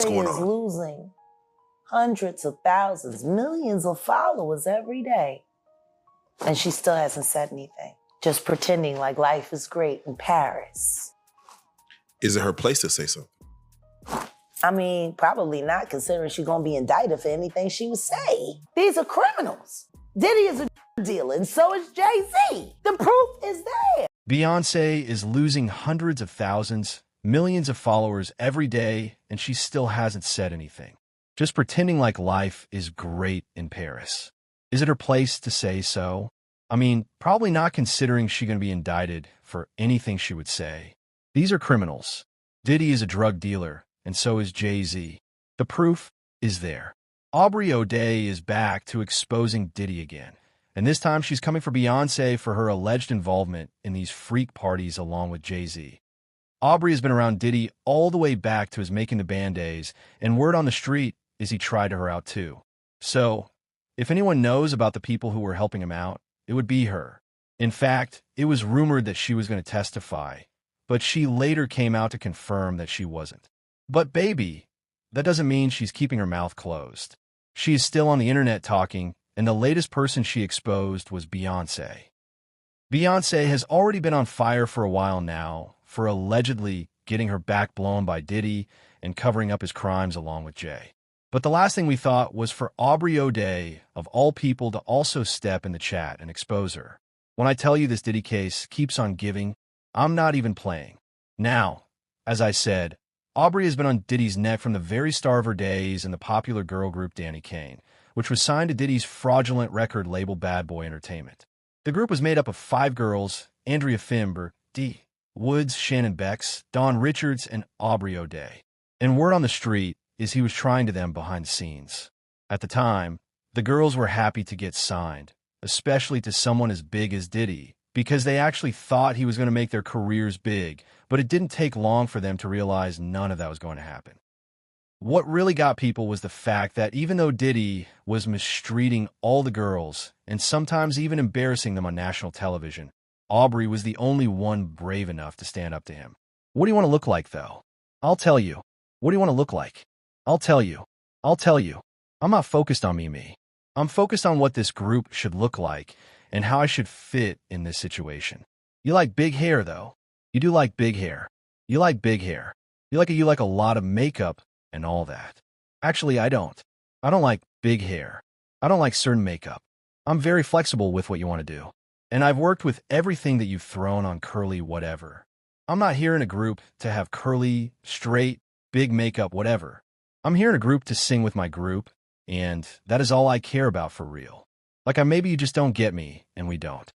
What's going is on? losing hundreds of thousands, millions of followers every day. And she still hasn't said anything, just pretending like life is great in Paris. Is it her place to say something? I mean, probably not, considering she's gonna be indicted for anything she would say. These are criminals. Diddy is a dealer, and so is Jay-Z. The proof is there. Beyoncé is losing hundreds of thousands, millions of followers every day, and she still hasn't said anything. Just pretending like life is great in Paris. Is it her place to say so? I mean, probably not, considering she's going to be indicted for anything she would say. These are criminals. Diddy is a drug dealer, and so is Jay-Z. The proof is there. Aubrey O'Day is back to exposing Diddy again, and this time she's coming for Beyoncé for her alleged involvement in these freak parties along with Jay-Z. Aubrey has been around Diddy all the way back to his Making the Band days, and word on the street is he tried her out too. So, if anyone knows about the people who were helping him out, it would be her. In fact, it was rumored that she was going to testify, but she later came out to confirm that she wasn't. But baby, that doesn't mean she's keeping her mouth closed. She is still on the internet talking, and the latest person she exposed was Beyoncé. Beyoncé has already been on fire for a while now for allegedly getting her back blown by Diddy and covering up his crimes along with Jay. But the last thing we thought was for Aubrey O'Day, of all people, to also step in the chat and expose her. When I tell you this Diddy case keeps on giving, I'm not even playing. Now, as I said, Aubrey has been on Diddy's neck from the very start of her days in the popular girl group Danny Kane, which was signed to Diddy's fraudulent record label Bad Boy Entertainment. The group was made up of 5 girls: Andrea Fimber, D. Woods, Shannon Becks, Dawn Richards, and Aubrey O'Day. And word on the street is he was trying to them behind the scenes. At the time, the girls were happy to get signed, especially to someone as big as Diddy, because they actually thought he was going to make their careers big, but it didn't take long for them to realize none of that was going to happen. What really got people was the fact that even though Diddy was mistreating all the girls and sometimes even embarrassing them on national television, Aubrey was the only one brave enough to stand up to him. What do you want to look like, though? I'll tell you. What do you want to look like? I'll tell you. I'll tell you. I'm not focused on me. I'm focused on what this group should look like and how I should fit in this situation. You like big hair, though. You do like big hair. You like big hair. You like a lot of makeup and all that. Actually, I don't. I don't like big hair. I don't like certain makeup. I'm very flexible with what you want to do. And I've worked with everything that you've thrown on curly whatever. I'm not here in a group to have curly, straight, big makeup, whatever. I'm here in a group to sing with my group, and that is all I care about for real. Maybe you just don't get me, and we don't.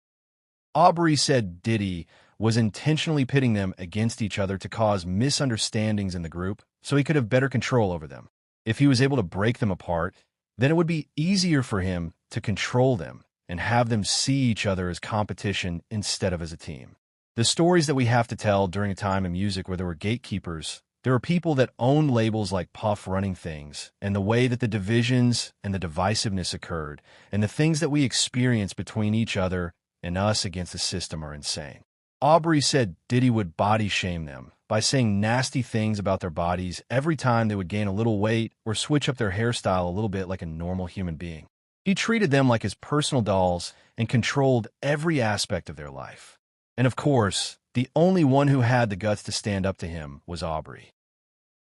Aubrey said Diddy was intentionally pitting them against each other to cause misunderstandings in the group so he could have better control over them. If he was able to break them apart, then it would be easier for him to control them and have them see each other as competition instead of as a team. The stories that we have to tell during a time in music where there were gatekeepers, there were people that owned labels like Puff running things, and the way that the divisions and the divisiveness occurred, and the things that we experience between each other and us against the system are insane. Aubrey said Diddy would body shame them by saying nasty things about their bodies every time they would gain a little weight or switch up their hairstyle a little bit like a normal human being. He treated them like his personal dolls and controlled every aspect of their life. And of course, the only one who had the guts to stand up to him was Aubrey.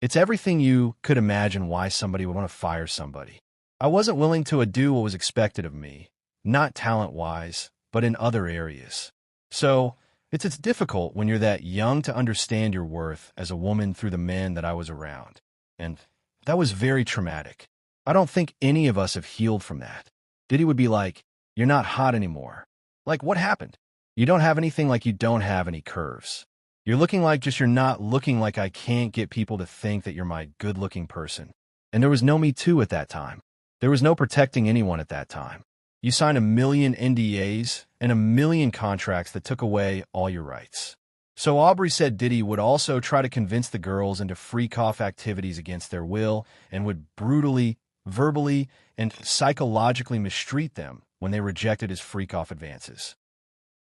It's everything you could imagine why somebody would want to fire somebody. I wasn't willing to do what was expected of me, not talent-wise, but in other areas. So, it's difficult when you're that young to understand your worth as a woman through the men that I was around. And that was very traumatic. I don't think any of us have healed from that. Diddy would be like, "You're not hot anymore." Like, what happened? You don't have anything, like you don't have any curves. You're looking like you're not looking like I can't get people to think that you're my good-looking person. And there was no Me Too at that time. There was no protecting anyone at that time. You signed 1 million NDAs and 1 million contracts that took away all your rights. So Aubrey said Diddy would also try to convince the girls into freak-off activities against their will and would brutally, verbally, and psychologically mistreat them when they rejected his freak-off advances.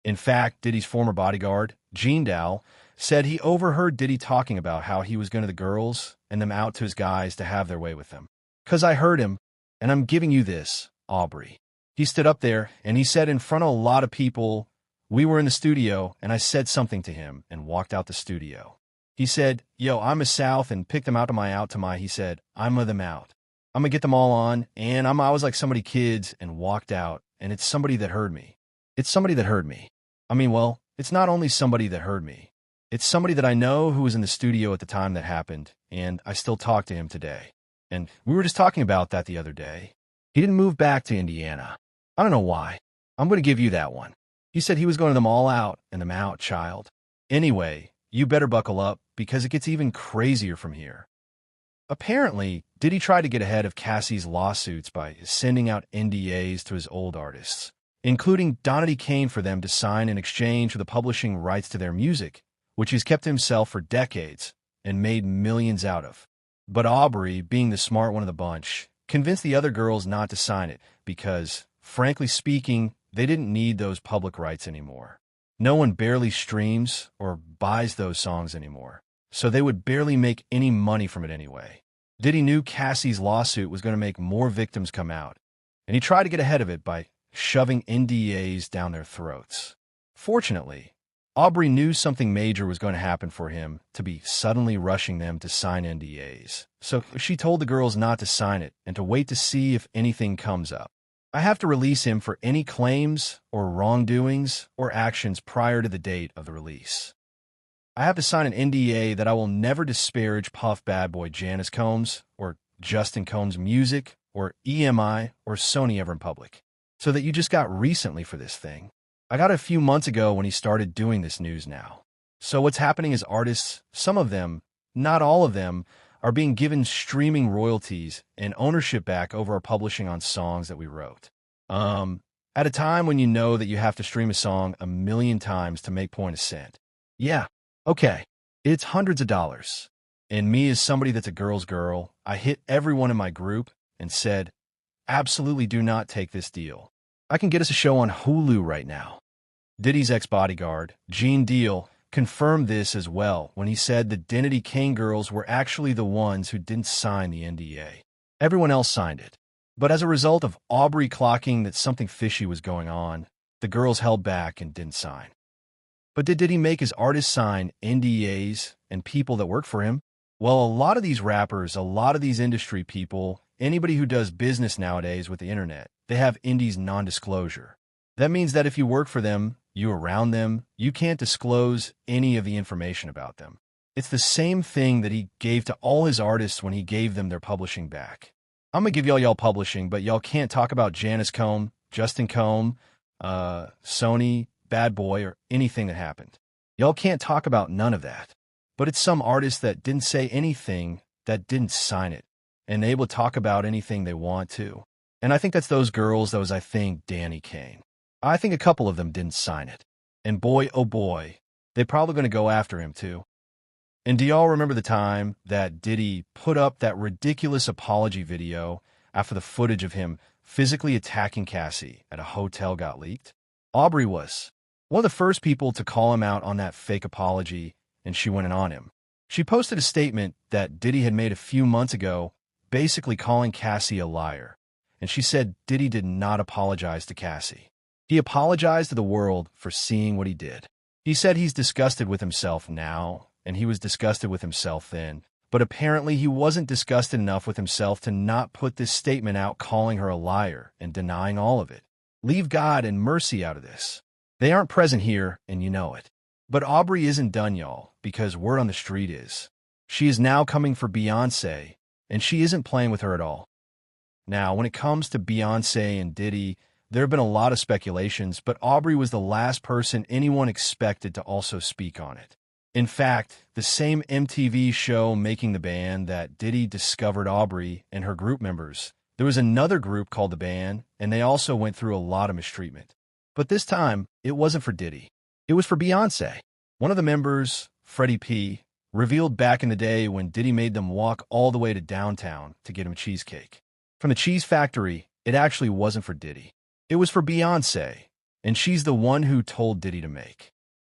In fact, Diddy's former bodyguard, Gene Dow, said he overheard Diddy talking about how he was going to the girls and them out to his guys to have their way with them. 'Cause I heard him, and I'm giving you this, Aubrey. He stood up there, and he said in front of a lot of people, we were in the studio, and I said something to him and walked out the studio. He said, yo, I'm a South, and picked them out to my, he said, I'm of them out. I'm gonna get them all on, and I was like somebody kids, and walked out, and it's somebody that heard me. It's somebody that heard me. I mean, well, it's not only somebody that heard me. It's somebody that I know who was in the studio at the time that happened, and I still talk to him today. And we were just talking about that the other day. He didn't move back to Indiana. I don't know why. I'm going to give you that one. He said he was going to them all out, and them out, child. Anyway, you better buckle up, because it gets even crazier from here. Apparently, Diddy tried to get ahead of Cassie's lawsuits by sending out NDAs to his old artists, including Diddy Kane, for them to sign in exchange for the publishing rights to their music, which he's kept himself for decades and made millions out of. But Aubrey, being the smart one of the bunch, convinced the other girls not to sign it because, frankly speaking, they didn't need those public rights anymore. No one barely streams or buys those songs anymore, so they would barely make any money from it anyway. Diddy knew Cassie's lawsuit was going to make more victims come out, and he tried to get ahead of it by shoving NDAs down their throats. Fortunately, Aubrey knew something major was going to happen for him to be suddenly rushing them to sign NDAs, so she told the girls not to sign it and to wait to see if anything comes up. I have to release him for any claims or wrongdoings or actions prior to the date of the release. I have to sign an NDA that I will never disparage Puff Bad Boy Janice Combs or Justin Combs' music or EMI or Sony ever in public. So that you just got recently for this thing. I got it a few months ago when he started doing this news now. So what's happening is artists, some of them, not all of them, are being given streaming royalties and ownership back over our publishing on songs that we wrote. At a time when you know that you have to stream a song 1 million times to make point a cent. Yeah, okay, it's hundreds of dollars. And me as somebody that's a girl's girl, I hit everyone in my group and said, absolutely do not take this deal. I can get us a show on Hulu right now. Diddy's ex-bodyguard, Gene Deal, confirmed this as well when he said the Diddy Kane girls were actually the ones who didn't sign the NDA. Everyone else signed it. But as a result of Aubrey clocking that something fishy was going on, the girls held back and didn't sign. But did Diddy make his artists sign NDAs and people that work for him? Well, a lot of these rappers, a lot of these industry people, anybody who does business nowadays with the internet, they have Indies non-disclosure. That means that if you work for them, you around them, you can't disclose any of the information about them. It's the same thing that he gave to all his artists when he gave them their publishing back. I'm going to give y'all publishing, but y'all can't talk about Janice Combs, Justin Combs, Sony, Bad Boy, or anything that happened. Y'all can't talk about none of that. But it's some artists that didn't say anything, that didn't sign it, and able to talk about anything they want to. And I think that's those girls, I think, Danny Kane. I think a couple of them didn't sign it. And boy, oh boy, they're probably going to go after him too. And do y'all remember the time that Diddy put up that ridiculous apology video after the footage of him physically attacking Cassie at a hotel got leaked? Aubrey was one of the first people to call him out on that fake apology, and she went in on him. She posted a statement that Diddy had made a few months ago, basically calling Cassie a liar. And she said Diddy did not apologize to Cassie. He apologized to the world for seeing what he did. He said he's disgusted with himself now, and he was disgusted with himself then. But apparently he wasn't disgusted enough with himself to not put this statement out calling her a liar and denying all of it. Leave God and mercy out of this. They aren't present here, and you know it. But Aubrey isn't done, y'all, because word on the street is she is now coming for Beyoncé, and she isn't playing with her at all. Now, when it comes to Beyoncé and Diddy, there have been a lot of speculations, but Aubrey was the last person anyone expected to also speak on it. In fact, the same MTV show Making the Band that Diddy discovered Aubrey and her group members, there was another group called The Band, and they also went through a lot of mistreatment. But this time, it wasn't for Diddy. It was for Beyoncé. One of the members, Freddie P., revealed back in the day when Diddy made them walk all the way to downtown to get him cheesecake. From the cheese factory, it actually wasn't for Diddy. It was for Beyoncé, and she's the one who told Diddy to make.